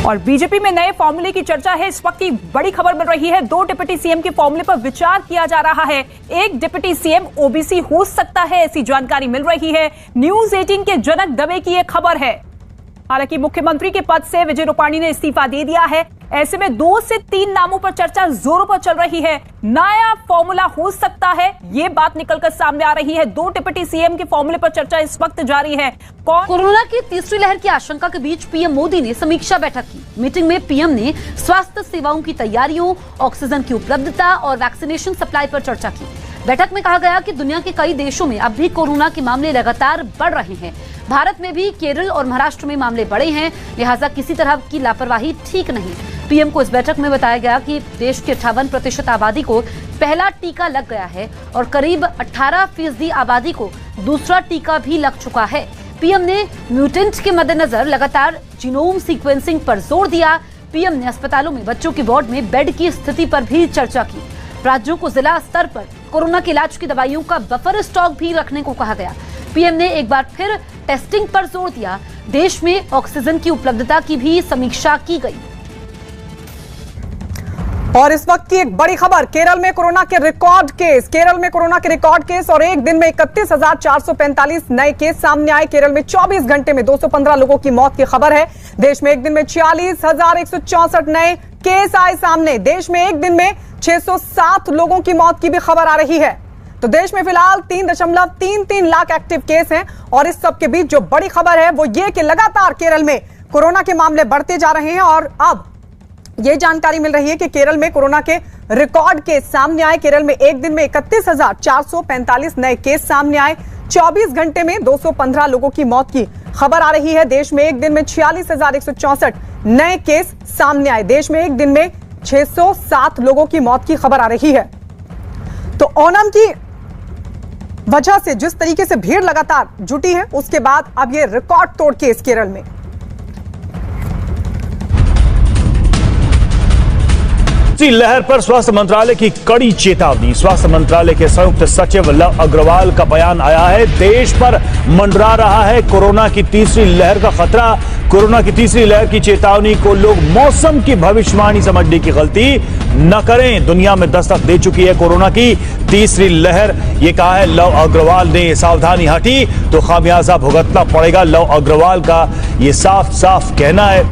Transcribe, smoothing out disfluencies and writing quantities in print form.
और बीजेपी में नए फॉर्मूले की चर्चा है। इस वक्त की बड़ी खबर मिल रही है, 2 डिप्टी सीएम के फॉर्मूले पर विचार किया जा रहा है। एक डिप्टी सीएम ओबीसी हो सकता है, ऐसी जानकारी मिल रही है। न्यूज 18 के जनक दवे की यह खबर है। हालांकि मुख्यमंत्री के पद से विजय रूपाणी ने इस्तीफा दे दिया है। ऐसे में 2 से 3 नामों पर चर्चा जोरों पर चल रही है। नया फॉर्मूला हो सकता है, ये बात निकलकर सामने आ रही है। 2 डिप्टी सीएम के फॉर्मूले पर चर्चा इस वक्त जारी है। कोरोना की तीसरी लहर की आशंका के बीच पीएम मोदी ने समीक्षा बैठक की। मीटिंग में पीएम ने स्वास्थ्य सेवाओं की तैयारियों, ऑक्सीजन की उपलब्धता और वैक्सीनेशन सप्लाई पर चर्चा की। बैठक में कहा गया कि दुनिया के कई देशों में अब भी कोरोना के मामले लगातार बढ़ रहे हैं। भारत में भी केरल और महाराष्ट्र में मामले बढ़े हैं, लिहाजा किसी तरह की लापरवाही ठीक नहीं। पीएम को इस बैठक में बताया गया कि देश के 58% आबादी को पहला टीका लग गया है और करीब 18% आबादी को दूसरा टीका भी लग चुका है। पीएम ने म्यूटेंट के मद्देनजर लगातार जीनोम सीक्वेंसिंग पर जोर दिया। पीएम ने अस्पतालों में बच्चों की वार्ड में बेड की स्थिति पर भी चर्चा की। राज्यों को जिला स्तर पर कोरोना के इलाज की दवाइयों का बफर स्टॉक भी रखने को कहा गया। पीएम ने एक बार फिर टेस्टिंग पर जोर दिया। देश में ऑक्सीजन की उपलब्धता की भी समीक्षा की गई। और इस वक्त की एक बड़ी खबर, केरल में कोरोना के रिकॉर्ड केस और एक दिन में 31,445 नए केस सामने आए। केरल में 24 घंटे में 215 लोगों की मौत की खबर है। देश में एक दिन में 46,164 नए केस आए सामने। देश में एक दिन में 607 लोगों की मौत की भी खबर आ रही है। तो देश में फिलहाल 3.33 लाख एक्टिव केस हैं। और इस सब के बीच जो बड़ी खबर है वो ये कि लगातार केरल में कोरोना के मामले बढ़ते जा रहे हैं। और अब ये जानकारी मिल रही है कि केरल में कोरोना के रिकॉर्ड केस सामने आए। केरल में एक दिन में 31,445 नए केस सामने आए। 24 घंटे में 215 लोगों की मौत की खबर आ रही है। देश में एक दिन में 46,164 नए केस सामने आए। देश में एक दिन में 607 लोगों की मौत की खबर आ रही है। तो ओणम की वजह से जिस तरीके से भीड़ लगातार जुटी है, उसके बाद अब ये रिकॉर्ड तोड़ केस केरल में। तीसरी लहर पर स्वास्थ्य मंत्रालय की कड़ी चेतावनी। स्वास्थ्य मंत्रालय के संयुक्त सचिव लव अग्रवाल का बयान आया है। देश पर मंडरा रहा है कोरोना की तीसरी लहर का खतरा। कोरोना की तीसरी लहर की चेतावनी को लोग मौसम की भविष्यवाणी समझने की गलती न करें। दुनिया में दस्तक दे चुकी है कोरोना की तीसरी लहर, ये कहा है लव अग्रवाल ने। सावधानी हटी तो खामियाजा भुगतना पड़ेगा, लव अग्रवाल का ये साफ साफ कहना है।